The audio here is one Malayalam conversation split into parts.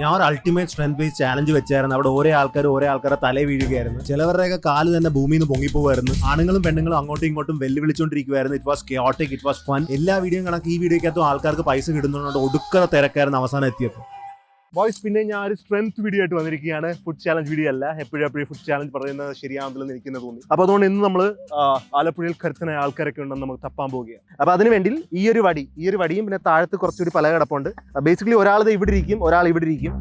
ഞാൻ ഒരു അൾട്ടിമേറ്റ് സ്ട്രെങ്ത് ബേസ് ചാലഞ്ച് വെച്ചായിരുന്നു. അവിടെ ഓരോ ആൾക്കാരെ തല വീഴുകയായിരുന്നു. ചിലവരുടെയൊക്കെ കാല് തന്നെ ഭൂമിയിൽ നിന്ന് പൊങ്ങിപ്പോവായിരുന്നു. ആണുങ്ങളും പെണ്ണുങ്ങളും അങ്ങോട്ടും ഇങ്ങോട്ടും വെല്ലുവിളിച്ചുകൊണ്ടിരിക്കുവായിരുന്നു. It was chaotic, it was fun. എല്ലാ വീഡിയോയും കണക്ക് ഈ വീഡിയോക്കകത്തും ആൾക്കാർക്ക് പൈസ കിട്ടുന്നതുകൊണ്ട് ഒടുക്കത്തെ തിരക്കായിരുന്നു അവസാനം എത്തിയപ്പോൾ. ബോയ്സ്, പിന്നെ ഞാൻ ഒരു സ്ട്രെങ്ത് വീഡിയോ ആയിട്ട് വന്നിരിക്കുകയാണ്. ഫുഡ് ചാലഞ്ച് വീഡിയോ അല്ല. എപ്പോഴും ഫുഡ് ചാലഞ്ച് പറയുന്നത് ശരിയാണെന്ന് എനിക്കെന്ന് തോന്നി. അപ്പോൾ അതുകൊണ്ട് ഇന്ന് നമ്മൾ ആലപ്പുഴയിൽ കരുത്തനായ ആൾക്കാരൊക്കെ ഉണ്ടെന്ന് നമുക്ക് തപ്പാൻ പോവുകയാണ്. അപ്പോൾ അതിന് വേണ്ടി ഈ ഒരു വടിയും പിന്നെ താഴത്ത് കുറച്ചുകൂടി പല കിടപ്പുണ്ട്. ബേസിക്കലി ഒരാൾ ഇവിടെ ഇരിക്കും, ഒരാൾ ഇവിടെ ഇരിക്കും.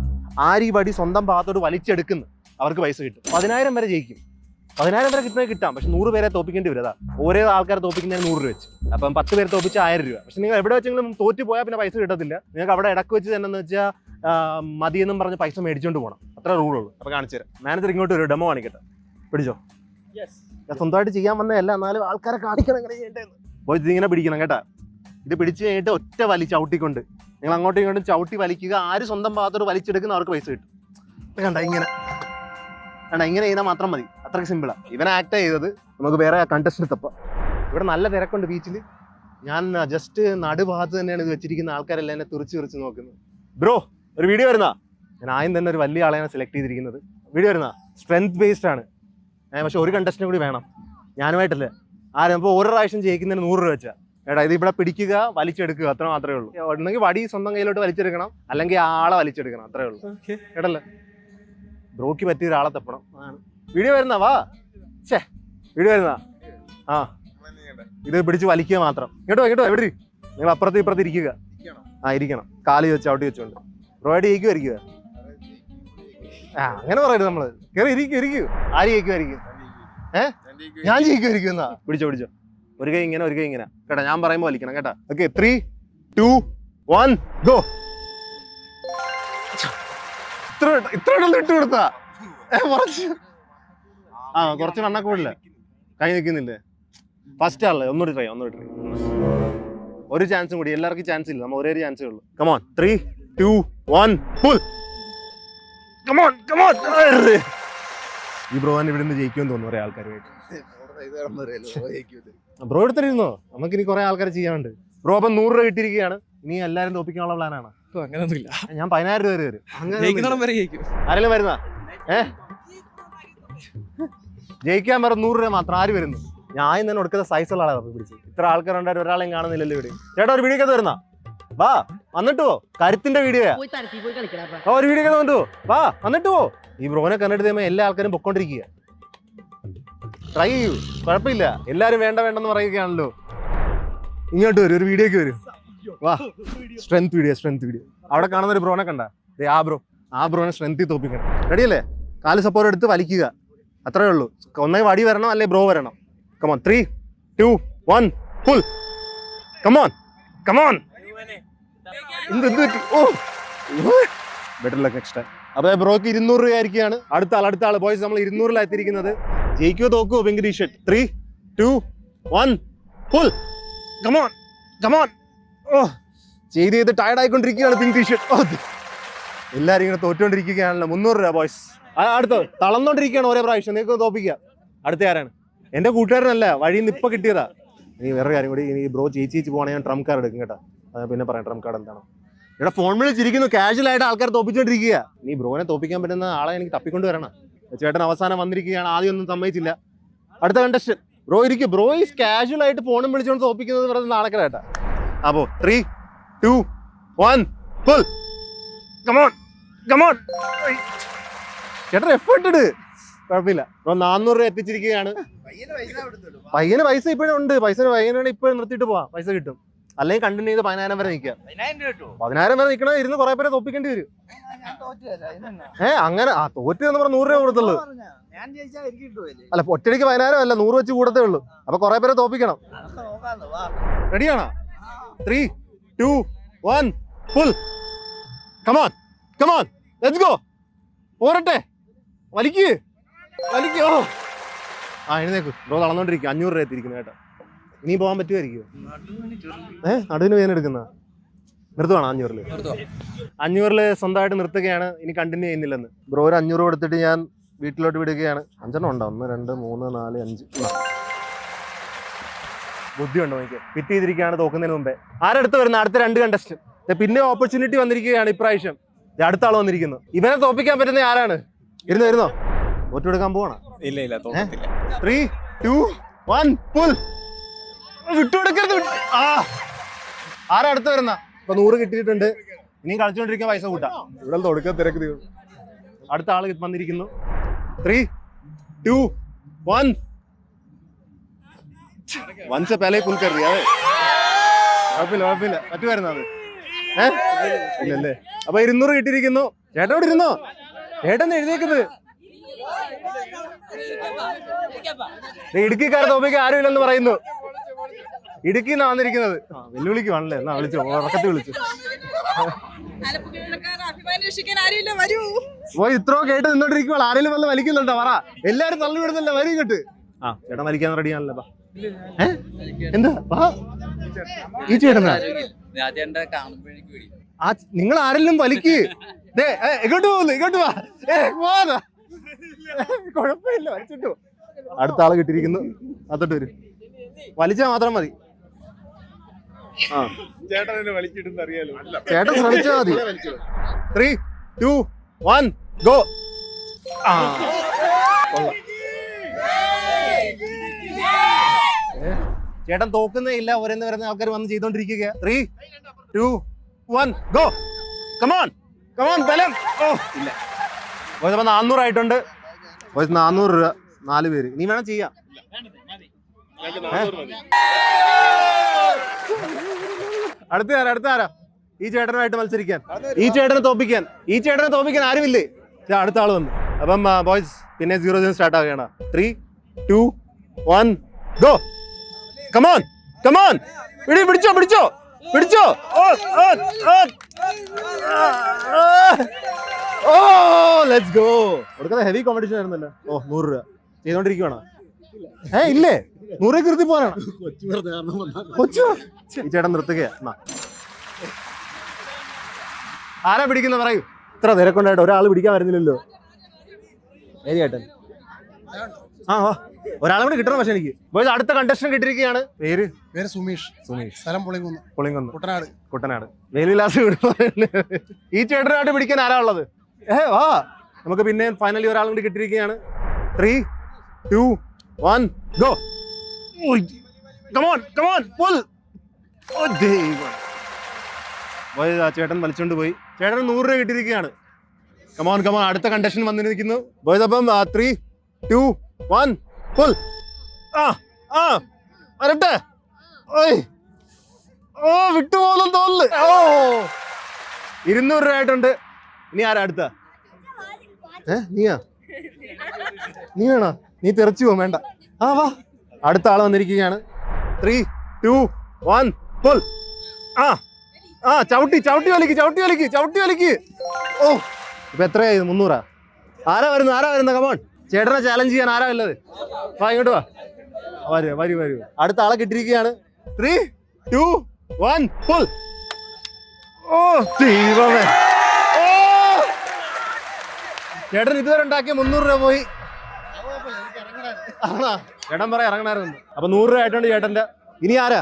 ആര് ഈ വടി സ്വന്തം ഭാഗത്തോട് വലിച്ചെടുക്കുന്നു അവർക്ക് പൈസ കിട്ടും. 10,000 വരെ ജയിക്കും. 10,000 വരെ കിട്ടുന്നത് കിട്ടാം. പക്ഷെ 100 പേരെ തോപ്പിക്കേണ്ടി വരും. ഓരോ ആൾക്കാരെ തോപ്പിക്കുന്നതിന് 100 രൂപ വെച്ച്. അപ്പം 10 പേര് തോപ്പിച്ച് 1000 രൂപ. പക്ഷെ നിങ്ങൾ എവിടെ വെച്ചെങ്കിലും തോറ്റു പോയാൽ പിന്നെ പൈസ കിട്ടത്തില്ല. നിങ്ങൾക്ക് അവിടെ ഇടക്ക് വെച്ച് തന്നെ എന്ന് വെച്ചാൽ മതിയെന്നും പറഞ്ഞ് പൈസ മേടിച്ചോണ്ട് പോകണം. അത്ര റൂളുള്ളൂ. അപ്പോൾ കാണിച്ചു തരാം. മാനേജർ ഇങ്ങോട്ട് ഒരു ഡെമോ കാണിക്കട്ടെ. പിടിച്ചോ. ഞാൻ സ്വന്തമായിട്ട് ചെയ്യാൻ വന്നതല്ല, എന്നാലും ആൾക്കാരെ കാണിക്കണം എങ്ങനെ ചെയ്യേണ്ടതെന്ന്. പോയി ഇതിങ്ങനെ പിടിക്കണം കേട്ടാ. ഇത് പിടിച്ച് കഴിഞ്ഞിട്ട് ഒറ്റ വലി ചവിട്ടിക്കൊണ്ട് നിങ്ങൾ അങ്ങോട്ടും ഇങ്ങോട്ടും ചവിട്ടി വലിക്കുക. ആര് സ്വന്തം ഭാഗത്തോട് വലിച്ചെടുക്കുന്ന അവർക്ക് പൈസ കിട്ടും. കണ്ട ഇങ്ങനെ ചെയ്താൽ മാത്രം മതി. അത്രയ്ക്ക് സിമ്പിളാണ്. ഇവൻ ആക്ട് ചെയ്തത്. നമുക്ക് വേറെ കണ്ടസ്റ്റ് തപ്പം. ഇവിടെ നല്ല തിരക്കുണ്ട് ബീച്ചിൽ. ഞാൻ ജസ്റ്റ് നടുഭാഗത്ത് തന്നെയാണ് ഇത് വെച്ചിരിക്കുന്ന. ആൾക്കാരെല്ലാം എന്നെ തുറിച്ച് നോക്കുന്നത്. ബ്രോ, ഒരു വീഡിയോ വരുന്ന. ഞാൻ ആദ്യം തന്നെ ഒരു വലിയ ആളെയാണ് സെലക്ട് ചെയ്തിരിക്കുന്നത്. വീഡിയോ വരുന്ന സ്ട്രെങ്ത് ബേസ്ഡ് ആണ്. പക്ഷെ ഒരു കണ്ടസ്റ്റിനും കൂടി വേണം. ഞാനുമായിട്ടല്ലേ. അപ്പോൾ ഓരോ പ്രാവശ്യം ജയിക്കുന്നതിന് 100 രൂപ വെച്ചാൽ എടാ. ഇത് ഇവിടെ പിടിക്കുക, വലിച്ചെടുക്കുക, അത്ര മാത്രമേ ഉള്ളൂ. ഉണ്ടെങ്കിൽ വടി സ്വന്തം കയ്യിലോട്ട് വലിച്ചെടുക്കണം, അല്ലെങ്കിൽ ആളെ വലിച്ചെടുക്കണം. അത്രേ ഉള്ളൂ. കേട്ടല്ലേ? ബ്രോക്ക് പറ്റിയ ഒരാളെ തപ്പണം. വീഡിയോ വരുന്ന വാ. വീഡിയോ വരുന്ന ഇത് പിടിച്ച് വലിക്കുക മാത്രം. കേട്ടോ എവിടെ നിങ്ങൾ അപ്പുറത്ത് ഇപ്പുറത്ത് ഇരിക്കുക. ഇരിക്കണം. കാല് വെച്ച് ചവിട്ടി വെച്ചോണ്ട്. ബ്രോയുടെ ജയിക്കുമായിരിക്കുക. അങ്ങനെ പറയരുത്. നമ്മള് കയറി ഇരിക്കൂ. ആര് ജയിക്കുമായിരിക്കും? ഞാൻ ജയിക്കുമായിരിക്കും. എന്നാ പിടിച്ചോ. ഒരു കൈ ഇങ്ങനെ കേട്ടാ. ഞാൻ പറയുമ്പോൾ വലിക്കണം കേട്ടാ. Okay, 3, 2, 1 go. ഇത്ര ഇട്ട് കൊടുത്താ കുറച്ച് വണ്ണക്കൂടില്ല. കൈ നിൽക്കുന്നില്ലേ? ഫസ്റ്റ് ആളല്ലേ? ഒന്നുകൂടി ട്രൈ. ഒരു ചാൻസും കൂടി. എല്ലാവർക്കും ചാൻസ് ഇല്ല. നമ്മൾ ഒരേ ചാൻസേ ഉള്ളൂ. Come on, 3, 2, 1 pull. കമോൺ. ഈ ബ്രോനെ ഇവിടെ നിന്ന് ജയിക്കുമെന്ന് തോന്നുന്നു കുറെ ആൾക്കാരുമായിട്ട്. ബ്രോ എടുത്തിരുന്നോ? നമുക്കിനി കുറെ ആൾക്കാർ ചെയ്യാനുണ്ട്. ബ്രോ അപ്പം 100 രൂപ കിട്ടിയിരിക്കുകയാണ്. ഇനി എല്ലാവരും തോപ്പിക്കാനുള്ള പ്ലാനാണ്. അങ്ങനെയൊന്നുമില്ല. ഞാൻ 10,000 രൂപ വരെ വരും. ആരെങ്കിലും വരുന്ന ജയിക്കാൻ പറ 100 രൂപ മാത്രം. ആര് വരുന്നു? ഞാൻ തന്നെ കൊടുക്കുന്ന സൈസുള്ള ആളെ പിടിച്ച്. ഇത്ര ആൾക്കാരുണ്ടായിട്ട് ഒരാളെയും കാണുന്നില്ലല്ലോ ഇവിടെ. ചേട്ടാ, ഒരു വീഡിയോ വരുന്ന വാ. വന്നിട്ട് പോ. കരുത്തിന്റെ വീഡിയോയാ. ഒരു വീഡിയോ വന്നിട്ട് പോ. വാ, വന്നിട്ട് പോ. ഈ ബ്രോനെ കണ്ടിട്ട് എല്ലാ ആൾക്കാരും പൊക്കോണ്ടിരിക്കുക. ട്രൈ ചെയ്യൂ, കുഴപ്പമില്ല. എല്ലാരും വേണ്ടെന്ന് പറയുകയാണല്ലോ. ഇങ്ങോട്ട് വരും, ഒരു വീഡിയോക്ക് വരും. വാ, സ്ട്രെങ്ത് വീഡിയോ. അവിടെ കാണുന്ന ഒരു ബ്രോനെ കണ്ട. ആ ബ്രോനെ സ്ട്രെങ്ത്തിൽ തോപ്പിക്കണം. റെഡിയല്ലേ? കാല് സപ്പോർട്ട് എടുത്ത് വലിക്കുക. അത്രേ ഉള്ളൂ. ഒന്നേ വടി വരണം, അല്ലെ ബ്രോ വരണം. Come on, 3, 2, 1 pull. Come on. Better luck next time. അപ്പൊ ബ്രോക്ക് 200 രൂപ ആയിരിക്കുകയാണ്. അടുത്ത ആള്. ബോയ്സ്, നമ്മൾ 200 എത്തിയിരിക്കുന്നത്. ജയിക്കോ തോക്കോ പിങ്ക് ടീഷർട്ട്. 3, 2, 1 പുൾ. കമോൺ. ചെയ്ത് ടയർഡ് ആയിക്കൊണ്ടിരിക്കുകയാണ് പിങ്ക് ടീഷർട്ട്. എല്ലാരും ഇങ്ങനെ തോറ്റുകൊണ്ടിരിക്കുകയാണല്ലോ. 300 രൂപ ബോയ്സ്. അടുത്ത തളർന്നോണ്ടിരിക്കുകയാണ് ഓരോ പ്രാവശ്യം. നിങ്ങൾക്ക് തോപ്പിക്കുക. അടുത്ത ആരാണ്? എന്റെ കൂട്ടുകാരനല്ല, വഴിയിൽ നിന്ന് ഇപ്പൊ കിട്ടിയതാ. ഇനി വേറെ കാര്യം കൂടി. ഇനി ബ്രോ ചേച്ചി പോകണമെങ്കിൽ ഞാൻ ട്രംപ് കാർഡ് എടുക്കും കേട്ടോ. പിന്നെ പറയാം ട്രംപ് കാർഡ് എന്താണ്. ഇവിടെ ഫോൺ വിളിച്ചിരിക്കുന്നു. കാഷ്വൽ ആയിട്ട് ആൾക്കാർ തോപ്പിച്ചോണ്ടിരിക്കുക. നീ ബ്രോനെ തോപ്പിക്കാൻ പറ്റുന്ന ആളെ എനിക്ക് തപ്പിക്കൊണ്ട് വരണം. ചേട്ടൻ അവസാനം വന്നിരിക്കുകയാണ്. ആദ്യം ഒന്നും സമ്മതിച്ചില്ല. അടുത്ത കണ്ടസ്റ്റന്റ് ബ്രോ ഇരിക്കും. ബ്രോ ഈസ് കാഷ്വൽ ആയിട്ട് ഫോണും വിളിച്ചുകൊണ്ട് തോപ്പിക്കുന്നത് പറയുന്നത് നാണക്കേടാ. അപ്പോ 3, 2, 1 പുൾ. കമോൺ. ചേട്ടൻ എഫേർട്ട് ഇട്. കുഴപ്പമില്ല. 400 രൂപ എത്തിച്ചിരിക്കുകയാണ്. പയ്യന് പൈസ ഇപ്പോഴും ഉണ്ട്. പയ്യനാണ് ഇപ്പോഴും നിർത്തിയിട്ട് പോവാം. പൈസ കിട്ടും. അല്ലെങ്കിൽ കണ്ടിന്യൂ ചെയ്ത് 10,000 വരെ നിൽക്കുക. 10,000 വരെ നിൽക്കണ. ഇരുന്ന് കുറെ പേരെ തോപ്പിക്കേണ്ടി വരും. അങ്ങനെ തോറ്റ് എന്ന് പറഞ്ഞ 100 രൂപ കൊടുത്തുള്ളൂ. അല്ല, ഒറ്റയ്ക്ക് 10,000 അല്ല, 100 വെച്ച് കൂടത്തേ ഉള്ളൂ. അപ്പൊ കുറെ പേരെ തോപ്പിക്കണം. റെഡിയാണോ? 3, 2, 1 പുൾ. കമോൺ. Let's go. പോരട്ടെ. വലിക്കോ. എഴുന്നേക്ക്. ബ്രോ തളർന്നോണ്ടിരിക്കും. 500 രൂപ എത്തിയിരിക്കുന്നു കേട്ടോ. ഇനി പോകാൻ പറ്റുമായിരിക്കും. നടുവിന് വേദന എടുക്കുന്ന നിർത്തുവാണ്. 500 സ്വന്തമായിട്ട് നിർത്തുകയാണ്. ഇനി കണ്ടിന്യൂ ചെയ്യുന്നില്ലെന്ന്. ബ്രോ ഒരു 500 കൊടുത്തിട്ട് ഞാൻ വീട്ടിലോട്ട് വിടുകയാണ്. 5 ഉണ്ടോ? 1, 2, 3, 4, 5. ബുദ്ധിയുണ്ടോ എനിക്ക്? ഫിറ്റ് ചെയ്തിരിക്കുകയാണ് തോക്കുന്നതിന് മുമ്പേ. ആരടുത്ത് വരുന്ന അടുത്ത 2 കണ്ടസ്റ്റന്റ്. പിന്നെ ഓപ്പർച്യൂണിറ്റി വന്നിരിക്കുകയാണ് ഇപ്രാവശ്യം. അടുത്ത ആള് വന്നിരിക്കുന്നു. ഇവനെ തോപ്പിക്കാൻ പറ്റുന്ന ആരാണ്? ഇരുന്നോ തോറ്റെടുക്കാൻ പോവാണ്. ഇല്ല 3, 2, 1 പുൾ. വിട്ടുകൊടുക്കരുത്. ആരാ അടുത്ത് വരുന്ന? ഇപ്പൊ 100 കിട്ടിയിട്ടുണ്ട്. ഇനിയും കളിച്ചോണ്ടിരിക്കാൻ പൈസ കൂട്ടാം. ഇവിടെ തൊടുക്കാൻ തിരക്ക്. അടുത്ത ആള് വന്നിരിക്കുന്നു. 3, 2, 1 വൻസ പല പുൽ കറി. അതെ കുഴപ്പമില്ല പറ്റുമായിരുന്നു അത്. ഇല്ലല്ലേ? അപ്പൊ 200 കിട്ടിയിരിക്കുന്നു. ചേട്ടൻ ഇവിടെ ഇരുന്നോ? ചേട്ടൻ എഴുതിയേക്കുന്നത് ഇടുക്കിക്കാരെ തോപ്പിക്കാൻ ആരും ഇല്ലെന്ന് പറയുന്നു. ഇടുക്കിന്നാ വന്നിരിക്കുന്നത്. വെല്ലുവിളിക്കുവാണല്ലേ? എന്നാ വിളിച്ചു, ഉറക്കത്തിൽ വിളിച്ചു. ഇത്രോ കേട്ട് നിന്നോണ്ടിരിക്കുമ്പോൾ ആരെങ്കിലും വന്ന് വലിക്കുന്നുണ്ടോ? പറ. എല്ലാരും തള്ളി വിടുന്നില്ല. വരി കേട്ട്. ചേട്ടൻ വലിക്കാൻ റെഡിയാണല്ലോ. എന്താ ഈ ചേട്ടനാ? നിങ്ങൾ ആരെങ്കിലും വലിക്ക്. ഇങ്ങോട്ട് പോകുന്നു. ഇങ്ങോട്ട് വാ. കുഴപ്പമില്ല, വലിച്ചിട്ടു. അടുത്ത ആള് കിട്ടിയിരിക്കുന്നു. അത്തോട്ട് വരും. വലിച്ചാ മാത്രം മതി. ചേട്ടൻ ശ്രമിച്ചാ മതി. 3, 2, 1 ഗോ. ചേട്ടൻ തോക്കുന്നേ ഇല്ല. ഓരോന്ന് വരുന്ന ആൾക്കാർ വന്ന് ചെയ്തോണ്ടിരിക്കുക. 3, 2, 1 ഗോ. കമോൺ ബലം. ഇല്ല. 400 ആയിട്ടുണ്ട്. 400 രൂപ 4 പേര്. നീ വേണം ചെയ്യാം. അടുത്ത ആരാ ഈ ചേട്ടനുമായിട്ട് മത്സരിക്കാൻ? ഈ ചേട്ടനെ തോപ്പിക്കാൻ ആരുമില്ലേ? അടുത്ത ആള് വന്നു. അപ്പം ബോയ്സ് പിന്നെ 0 സ്റ്റാർട്ട് ആവുകയാണ്. 3, 2, 1 ഗോ. കമോൺ പിടിച്ചോ. Let's go. കൊടുക്കുന്ന ഹെവി കോമ്പറ്റീഷൻ ആയിരുന്നല്ലോ. 100 രൂപ ചെയ്തോണ്ടിരിക്കുവാണോ? ഇല്ലേ? 100 കൃതി പോലാണ്. ഈ ചേട്ടൻ നിർത്തുകയാ. ആരാ പിടിക്കുന്ന പറയൂ. ഇത്ര തിരക്കൊണ്ടായിട്ട് ഒരാൾ പിടിക്കാൻ വരുന്നില്ലല്ലോ. ഏത് ചേട്ടൻ? ഒരാളെ കൂടെ കിട്ടണം. പക്ഷെ എനിക്ക് അടുത്ത കണ്ടസ്റ്റന്റ് കിട്ടിയിരിക്കുകയാണ്. പേര് സുമേഷ്. സ്ഥലം പുളിങ്കുന്ന് കുട്ടനാട്. വേലിവിലാസ്. ഈ ചേട്ടനായിട്ട് പിടിക്കാൻ ആരാ ഉള്ളത്? വാ, നമുക്ക് പിന്നെ ഫൈനലി ഒരാളും കൂടി കിട്ടിയിരിക്കുകയാണ്. 3, 2, 1 ഗോ. Come on pull. ചേട്ടൻ വലിച്ചോണ്ട് പോയി. ചേട്ടന് 100 രൂപ കിട്ടിയിരിക്കുകയാണ്. കമോൺ അടുത്ത കണ്ടസ്റ്റന്റ് വന്നിരിക്കുന്നു. ബോയ്സ് അപ്പം 3, 2, 1 പുൾ. വരട്ടെ. വിട്ടുപോകുന്നു തോന്നുന്നു. 200 രൂപ ആയിട്ടുണ്ട്. ഇനി ആരാ അടുത്ത? നീ വേണോ? നീ തെറിച്ചു പോകും. വേണ്ട. വാ. അടുത്ത ആള് വന്നിരിക്കുകയാണ്. 3, 2, 1 പുൾ. ചവിട്ടി വലിക്ക്. ഇപ്പൊ എത്രയായി? 300. ആരാ വരുന്ന? കമോൺ. ചേട്ടനെ ചാലഞ്ച് ചെയ്യാൻ ആരാ ഉള്ളത്? വാ, ഇങ്ങോട്ട് വാ. വരൂ. അടുത്ത ആളെ കിട്ടിയിരിക്കുകയാണ്. 3, 2, 1 പുൾ. ദൈവമേ. ചേട്ടൻ ഇതുവരെ ഉണ്ടാക്കിയ 300 രൂപ പോയി. ചേട്ടൻ പറയാ ഇറങ്ങണായിരുന്നു. അപ്പൊ 100 രൂപ ആയിട്ടുണ്ട് ചേട്ടന്റെ. ഇനി ആരാ?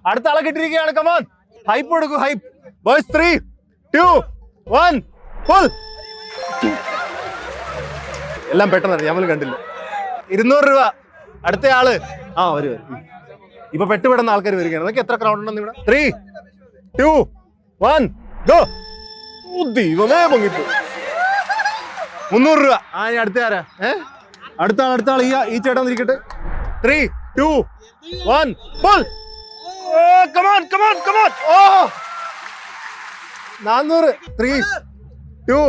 അടുത്ത ആളെ കിട്ടിയിരിക്കുകയാണ്. കമോൺ, ഹൈപ്പ് കൊടുക്കൂ. Hype boys. 3, 2, 1 പുൾ. എല്ലാം പെട്ടെന്ന് നമ്മൾ കണ്ടില്ല. 200 രൂപ. അടുത്ത ആള് വരും. ഇപ്പൊ പെട്ടുപെടുന്ന ആൾക്കാർ വരികയാണ്. നിങ്ങൾക്ക് എത്ര ക്രൗഡ് ഉണ്ടെന്ന് ഇവിടെ? 3, 2, 1 ഗോ. ദൈവമേ, പൊങ്ങിപ്പോ. 300 രൂപ. ഇനി അടുത്ത ആരാ? അടുത്ത ആൾ ഈ ചേട്ടൻ ഇരിക്കട്ടെ. 3, 2, 1 പുൾ. കമോൺ. 400. 3, 2,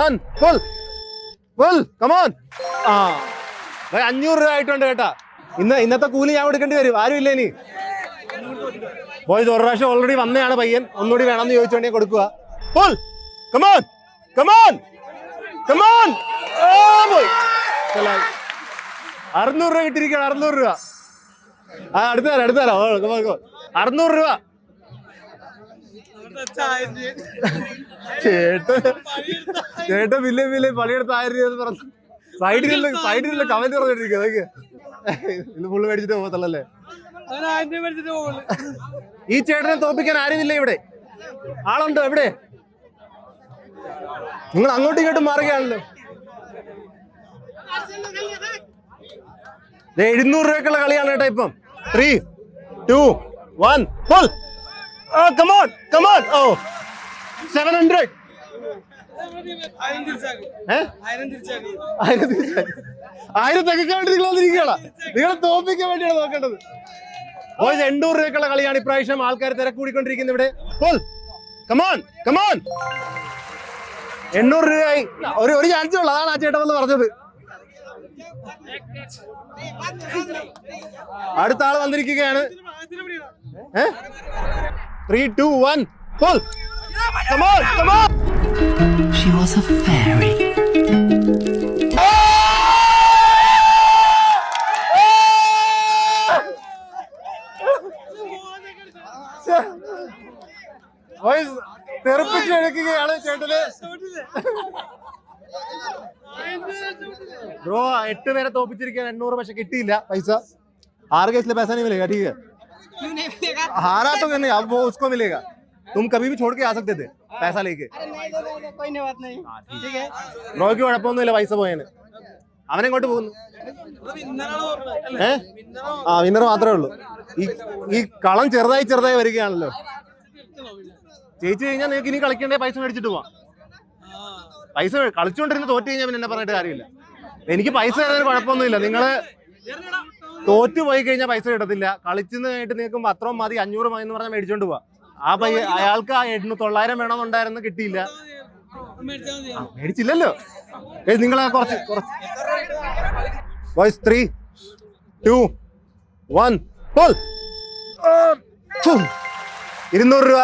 1 പുൾ. കമോൺ. 500 രൂപ ആയിട്ടുണ്ട് കേട്ടാ. ഇന്നത്തെ കൂലി ഞാൻ എടുക്കേണ്ടി വരും. ആരും ഇല്ല ഇനി. ബോയ്സ് ഒരു പ്രാവശ്യം ഓൾറെഡി വന്നതാണ് പയ്യൻ. ഒന്നുകൂടി വേണമെന്ന് ചോദിച്ചോണ്ടെങ്കിൽ കൊടുക്കുക. പുൾ. കമോൺ. 600 രൂപ കിട്ടിയിരിക്കുകയാണ്. 600 രൂപ. അടുത്തരാ 600 രൂപ. ചേട്ടൻ വില്ലേ പണിയെടുത്ത് 1000 രൂപ പറഞ്ഞു. സൈഡിലുള്ള കമന്റ് പറഞ്ഞിരിക്കുക. അതൊക്കെ ഇത് ഫുള്ള് മേടിച്ചിട്ട് പോകത്തല്ലേ? ഈ ചേട്ടനെ തോപ്പിക്കാൻ ആരുമില്ല ഇവിടെ. ആളുണ്ടോ എവിടെ? നിങ്ങൾ അങ്ങോട്ടും ഇങ്ങോട്ടും മാറുകയാണല്ലോ. 700 രൂപയ്ക്കുള്ള കളിയാണ് കേട്ടോ ഇപ്പം. 3, 2, 1 pull. Come on. Oh, 700. 1000 നിങ്ങൾ വന്നിരിക്കുകയാണ്. നിങ്ങളെ തോപ്പിക്കാൻ വേണ്ടിയാണ് നോക്കേണ്ടത്. 800 രൂപയ്ക്കുള്ള കളിയാണ് ഇപ്രാവശ്യം. ആൾക്കാർ തിരക്കൂടിക്കൊണ്ടിരിക്കുന്നത് ഇവിടെ. Come on. 800 രൂപയായി. ഒരു ചാൻസ് ഉള്ളു. അതാണ് ആ ചേട്ടൻ വന്ന് പറഞ്ഞത്. അടുത്ത ആള് വന്നിരിക്കുകയാണ്. 3, 2, 1 pull. Come on. She was a fairy. തെറിപ്പിച്ച് എടുക്കുകയാണ് ചേട്ടന്. ബ്രോ 8 പേരെ തോപ്പിച്ചിരിക്കാൻ 800 പക്ഷെ കിട്ടിയില്ല പൈസ. 6 केस पैसा नहीं मिलेगा. ठीक है, क्यों नहीं मिलेगा? हारा तो नहीं, अब वो उसको मिलेगा. तुम कभी भी छोड़ के आ सकते थे पैसा लेके. कोई बात नहीं, ठीक है. ബ്രോയ്ക്ക് കുഴപ്പമൊന്നുമില്ല പൈസ പോയേന്. അവനെങ്ങോട്ട് പോകുന്നു? വിന്നർ മാത്രമേ ഉള്ളൂ. ഈ കളം ചെറുതായി വരികയാണല്ലോ. ജയിച്ചു കഴിഞ്ഞാൽ നിങ്ങൾക്ക് ഇനി കളിക്കേണ്ട പൈസ മേടിച്ചിട്ട് പോവാം. പൈസ കളിച്ചുകൊണ്ടിരുന്ന് തോറ്റു കഴിഞ്ഞാൽ പിന്നെ എന്നെ പറഞ്ഞിട്ട് കാര്യമില്ല. എനിക്ക് പൈസ തരാൻ കുഴപ്പമൊന്നുമില്ല. നിങ്ങള് തോറ്റു പോയി കഴിഞ്ഞാൽ പൈസ കിട്ടത്തില്ല. കളിച്ചെന്ന് കഴിഞ്ഞിട്ട് നിങ്ങൾക്ക് അത്രയും മതി, 500 മതി എന്ന് പറഞ്ഞാൽ മേടിച്ചോണ്ട് പോവാ. അയാൾക്ക് 900 വേണമെന്നുണ്ടായിരുന്നു, കിട്ടിയില്ല. മേടിച്ചില്ലല്ലോ. നിങ്ങൾ കുറച്ച് 3, 2, 1 pull. 200 രൂപ.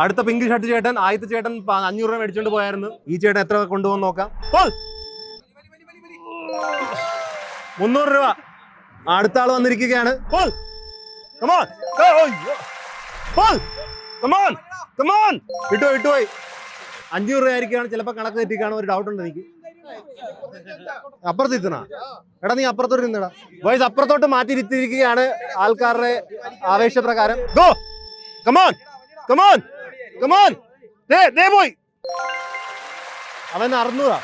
അടുത്ത പിങ്ക് ഷർട്ട് ചേട്ടൻ, ആദ്യത്തെ ചേട്ടൻ 500 രൂപ മേടിച്ചോണ്ട് പോയായിരുന്നു. ഈ ചേട്ടൻ എത്ര കൊണ്ടുപോകുന്ന നോക്കാം. 300 രൂപ. അടുത്ത ആള് വന്നിരിക്കുകയാണ്. വിട്ടുപോയി. 500 രൂപ ആയിരിക്കാണ്. ചിലപ്പോ കണക്ക് തെറ്റിക്കാണ്. ഒരു ഡൗട്ട് ഉണ്ട് എനിക്ക്. അപ്പുറത്ത് ഇരുത്തണ എടാ, നീ അപ്പുറത്തോട്ട് ഇരുന്നടാ. ബോയ്സ് അപ്പുറത്തോട്ട് മാറ്റിയിരുത്തിയിരിക്കുകയാണ് ആൾക്കാരുടെ ആവേശപ്രകാരം. Go, come on. പോയി. അവൻ 600.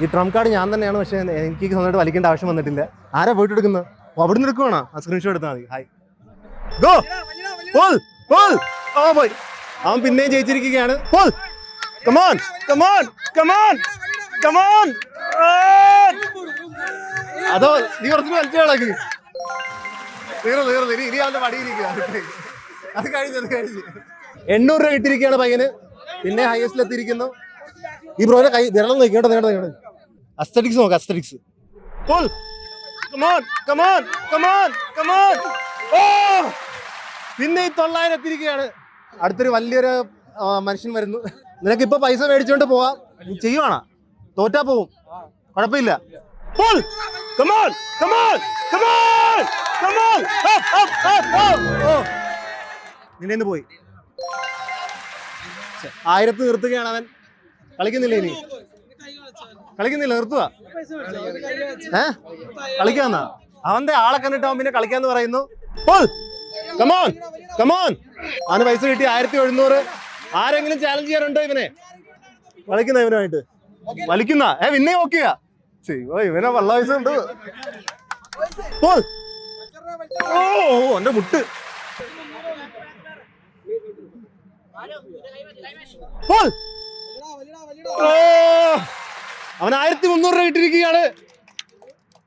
ഈ ട്രംപ് കാർഡ് ഞാൻ തന്നെയാണ്, പക്ഷെ എനിക്ക് സ്വന്തമായിട്ട് വലിക്കേണ്ട ആവശ്യം വന്നിട്ടില്ല. ആരാ പോയിട്ട് എടുക്കുന്നത്? അവിടുന്ന് എടുക്കുവാണോ? ആ സ്ക്രീൻഷോട്ട് എടുത്താൽ മതി. ഹായ്, ഗോ, പോയി. അവൻ പിന്നെയും ജയിച്ചിരിക്കുകയാണ്. അതോ നീ കുറച്ച് വലിച്ചു കളക്ക്. തീർന്നു. ഇനി അവന്റെ പടിയിരിക്കുക. അത് കഴിഞ്ഞ് 800 രൂപ കിട്ടിയിരിക്കുകയാണ് പയ്യന്. പിന്നെ ഹയസ്റ്റിൽ എത്തിയിരിക്കുന്നു. ഈ ബ്രോനെ കൈ വിരളം നോക്കിയോട്ടെ. അസ്തറ്റിക്സ് നോക്കാം. അസ്തറ്റിക്സ്. പിന്നെ 900 എത്തിയിരിക്കുകയാണ്. അടുത്തൊരു വലിയൊരു മനുഷ്യൻ വരുന്നു. നിനക്ക് ഇപ്പൊ പൈസ മേടിച്ചോണ്ട് പോവാം. ചെയ്യുവാണോ? തോറ്റാ പോവും, കുഴപ്പമില്ല. നിന്നെ പോയി. 1000 നിർത്തുകയാണ് അവൻ. കളിക്കുന്നില്ല, നിർത്തുക. കളിക്കാന്ന അവന്റെ ആളെ കണ്ടിട്ട് അവൻ പിന്നെ കളിക്കാന്ന് പറയുന്നു. അവന് പൈസ കിട്ടി 1700. ആരെങ്കിലും ചാലഞ്ച് ചെയ്യാറുണ്ടോ ഇവനെ? കളിക്കുന്ന ഇവനുമായിട്ട് വലിക്കുന്ന പിന്നെ നോക്കിയാ ഇവനെ വള്ള പൈസ ഉണ്ട്. എന്റെ മുട്ട്. അവൻ 1300 രൂപ ഇട്ടിരിക്കുകയാണ്.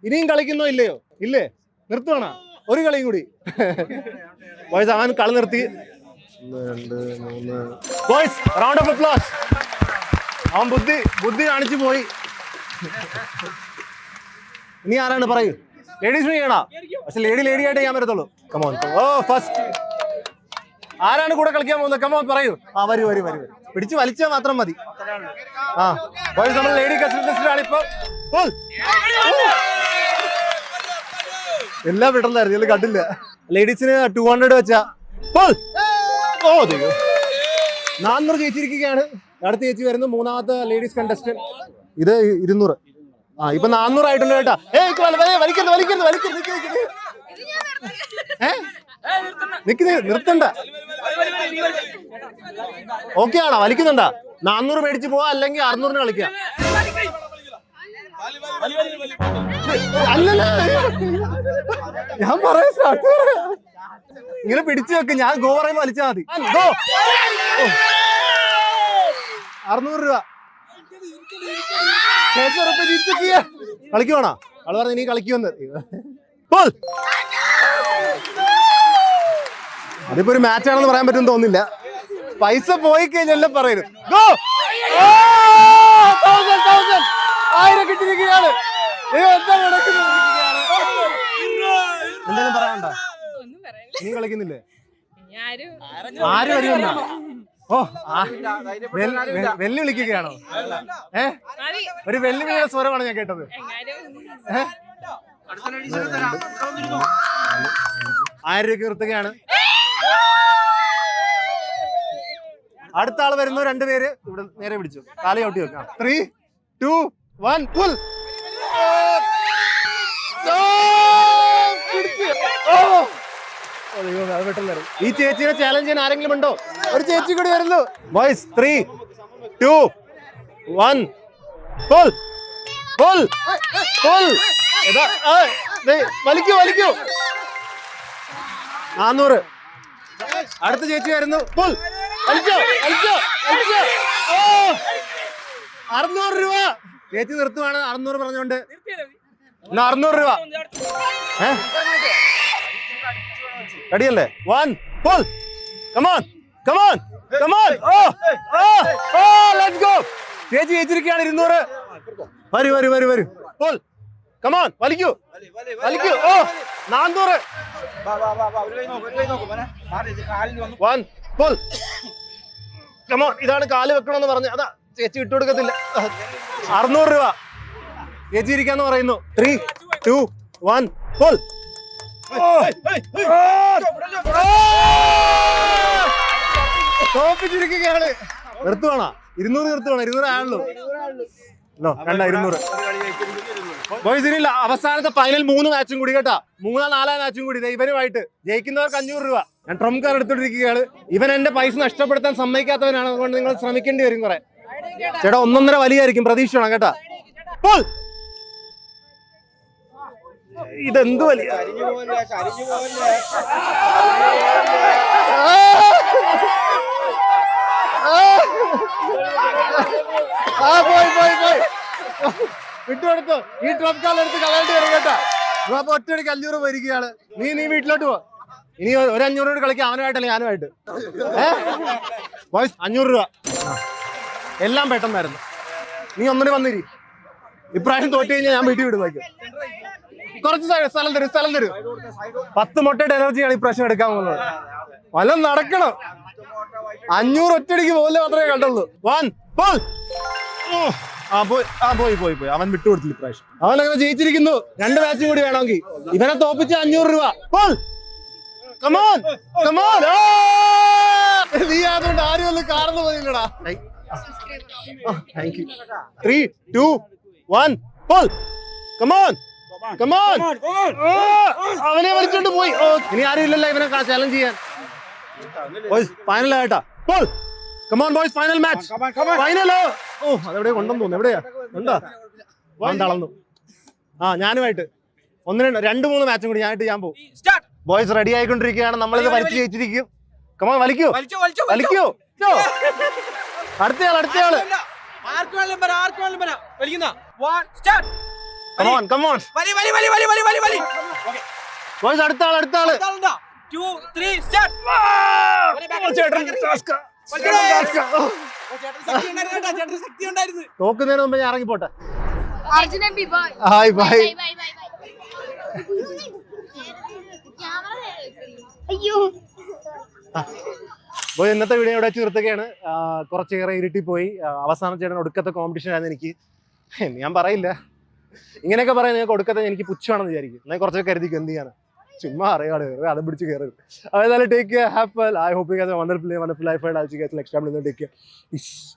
ഇനിയും കളിക്കുന്നോ ഇല്ലയോ? ഇല്ലേ, നിർത്തുവാണോ? ഒരു കളിയും കൂടി. ബോയ്സ് അവൻ കളി നിർത്തി. 1, 2, 3. Boys round of applause. അവൻ ബുദ്ധി കാണിച്ചു പോയി. ഇനി ആരാണ് പറയൂ? ലേഡീസിന് ചെയ്യണോ? പക്ഷെ ലേഡി ആയിട്ട് ചെയ്യാൻ പറ്റത്തുള്ളൂ. കമോൺ. ഫസ്റ്റ് ആരാണ് കൂടെ കളിക്കാൻ പോകുന്നത്? കമോൺ പറയൂ. വരൂ. പിടിച്ച് വലിച്ചാൽ മാത്രം മതി. ബോയ്സ് നമ്മൾ ലേഡി കസ്റ്റഡിസ്റ്റിലാണ് ഇപ്പൊ. എല്ലാം വിടണ്ടായിരുന്നു, ഇതിൽ കണ്ടില്ല. ലേഡീസിന് 200 വെച്ചാ 400 ജയിച്ചിരിക്കുകയാണ്. അടുത്ത ചേച്ചി വരുന്നു, മൂന്നാമത്തെ ലേഡീസ് കണ്ടസ്റ്റന്റ്. ഇത് 200. ഇപ്പൊ 400 ആയിട്ടുണ്ട് കേട്ടാ. വലിക്കരുത്. നിർത്തണ്ട. ഓക്കെ ആണോ? വലിക്കുന്നുണ്ടാ? 400 മേടിച്ച് പോവാ, അല്ലെങ്കിൽ 600 കളിക്കാം. അല്ലല്ല, ഞാൻ പറയാ ഇങ്ങനെ പിടിച്ചു വെക്ക്. ഞാൻ ഗോ പറയുമ്പോ വലിച്ചാ മതി. ഗോ. 600 രൂപ. കളിക്കുവാണോ? അവള് പറഞ്ഞു ഇനി കളിക്കുമെന്ന്. അതിപ്പോ ഒരു മാച്ച് ആണെന്ന് പറയാൻ പറ്റുമെന്ന് തോന്നുന്നില്ല. പൈസ പോയി കഴിഞ്ഞാൽ പറയരുത്. ഗോ. 1000 കിട്ടിയിരിക്കുകയാണ്. എന്തെങ്കിലും പറയാനുണ്ടോ? നീ കളിക്കുന്നില്ലേ? ആര് വരുമെന്നാ? ഓ, വെല്ലുവിളിക്കുകയാണോ? ഒരു വെല്ലുവിളിയുടെ സ്വരമാണ് ഞാൻ കേട്ടത്. 1000 രൂപ നിർത്തുകയാണ്. അടുത്ത ആള് വരുന്നു. 2 പേര് ഇവിടെ നേരെ പിടിച്ചു. കാലി ഔട്ടി വെക്കാം. 3, 2, 1 പുൾ. ഈ ചേച്ചിയെ ചാലഞ്ച് ചെയ്യാൻ ആരെങ്കിലും ഉണ്ടോ? ഒരു ചേച്ചി കൂടി വരുന്നു. Boys 3, 2, 1 pull. പുൾ. പുൾ. വലിക്കൂ വലിക്കൂ. 400. അടുത്ത ചേച്ചി വരുന്നു. പുൾ. വലിച്ചോ വലിച്ചോ വലിച്ചോ. 600 രൂപ. ചേച്ചി നിർത്തുവാണ് 600 പറഞ്ഞോണ്ട്. 600 രൂപ. റെഡിയല്ലേ? 1 pull. Come on come on come on. Let's go. ചേച്ചി ജയിച്ചിരിക്കുകയാണ് 200. വരൂ വരൂ വരൂ വരൂ. പുൾ. കമോൺ വലിക്കൂ വലിക്കൂ. 400. 1 പുൾ. കമോൺ. ഇതാണ് കാല് വെക്കണമെന്ന് പറഞ്ഞു. അതാ ചേച്ചി വിട്ടുകൊടുക്കത്തില്ല. 600 രൂപ. ചേച്ചി ഇരിക്കാന്ന് പറയുന്നു. 3, 2, 1 പുൾ. തോപ്പിച്ചിരിക്കുകയാണ്. നിർത്തുവാണോ? 200 നിർത്തുവാണോ? 200 ആണല്ലോ. 200. ബോയ്സ് ഇനിയില്ല. അവസാനത്തെ ഫൈനൽ 3 മാച്ചും കൂടി കേട്ടാ. 3-ാം 4-ാം മാച്ചും കൂടി ഇവനുമായിട്ട്. ജയിക്കുന്നവർക്ക് 500 രൂപ. ഞാൻ ട്രംപ് കാർഡ് എടുത്തോണ്ടിരിക്കുകയാണ്. ഇവൻ എന്റെ പൈസ നഷ്ടപ്പെടുത്താൻ സമ്മതിക്കാത്തവനാണ്. അതുകൊണ്ട് നിങ്ങൾ ശ്രമിക്കേണ്ടി വരും കുറെ. ചേട്ടാ 1.5 വലിയായിരിക്കും. പ്രതീക്ഷ വേണം കേട്ടാ. ഇതെന്ത് വലിയ. പോയി പോയി പോയി. വിട്ടുകൊടുത്തു. ഈ ട്രംപ് കാർഡ് എടുത്ത് കളയേണ്ടി വരും കേട്ടാ. അപ്പൊ ഒറ്റയടിക്ക് 500 വരികയാണ്. നീ വീട്ടിലോട്ട് പോ. ഇനി ഒരു 500 രൂപ കളിക്കാം. അവനുമായിട്ടല്ലേ ഞാനുമായിട്ട്. ബോയ്സ് 500 രൂപ. എല്ലാം പെട്ടെന്നായിരുന്നു. നീ ഒന്നിന് വന്നിരി. ഇപ്രാവശ്യം തോറ്റു കഴിഞ്ഞാൽ ഞാൻ വീട്ടിൽ വിടുന്നു. കുറച്ച് സ്ഥലം തരും 10 മുട്ടയുടെ എനർജിയാണ് ഇപ്രാവശ്യം എടുക്കാൻ പോകുന്നത്. വല്ലതും നടക്കണം. 500 ഒറ്റടിക്ക് പോലെ മാത്രമേ കണ്ടുള്ളൂ. 1 പുൾ. പോയി പോയി പോയി. അവൻ വിട്ടുകൊടുത്തില്ല ഇപ്രാവശ്യം. അവൻ അങ്ങനെ ജയിച്ചിരിക്കുന്നു. 2 മാച്ചും കൂടി വേണമെങ്കിൽ. ഇവനെ തോപ്പിച്ച 500 രൂപ. പുൾ. Come on come on. നീ അതുകൊണ്ട് ആരും ഒന്നും കാണുന്നു പോയില്ലടാ. Thank you. 3, 2, 1 pull. Come on come on. അവനെ വലിച്ചോണ്ട് പോയി. ഇനി ആരും ഇല്ലല്ലോ ഇവനെ ചാലഞ്ച് ചെയ്യാൻ. ഫൈനൽ ആയിട്ടാ. Pull. Come on boys. Final match. ഫൈനലോ? അതെവിടെ കൊണ്ടെന്ന് തോന്നുന്നു. എവിടെയാ ഉണ്ടോ? തളർന്നു. ഞാനുമായിട്ട് 2-3 മാച്ചും കൂടി ഞാൻ പോകും. ബോയ്സ് റെഡി ആയിക്കൊണ്ടിരിക്കുകയാണ്. നമ്മളിത് വലിച്ചു ജയിച്ചിരിക്കും. കമോൺ വലിക്കൂ വലിക്കൂ. അടുത്തയാള് കമോൺ കമോൺ. ബോയ്സ് അടുത്താള്. 2, 3 സ്റ്റാർട്ട്. തോക്കുന്നതിന് മുമ്പ് ഞാൻ ഇറങ്ങിപ്പോട്ടെ. ബോയ് ഇന്നത്തെ വീഡിയോ ഇവിടെ തീർത്തുകയാണ്. കുറച്ചേറെ ഇരുട്ടി പോയി. അവസാനം ചേട്ടൻ ഒടുക്കത്തെ കോമ്പറ്റീഷൻ ആയിരുന്നു എനിക്ക്. ഞാൻ പറയില്ല. ഇങ്ങനെയൊക്കെ പറയാൻ നിങ്ങൾക്ക് ഒടുക്കത്തെ എനിക്ക് പുച്ഛമാണെന്ന് വിചാരിക്കും. എന്നാൽ കുറച്ചൊക്കെ കരുതിക്കും. എന്ത് ചെയ്യാൻ? ചുമ്മാ അറിയാതെ അത് പിടിച്ച് കയറരുത്. അതായത് take care, have fun. I hope you guys have a wonderful life. I'll see you guys next time. Take care. Peace.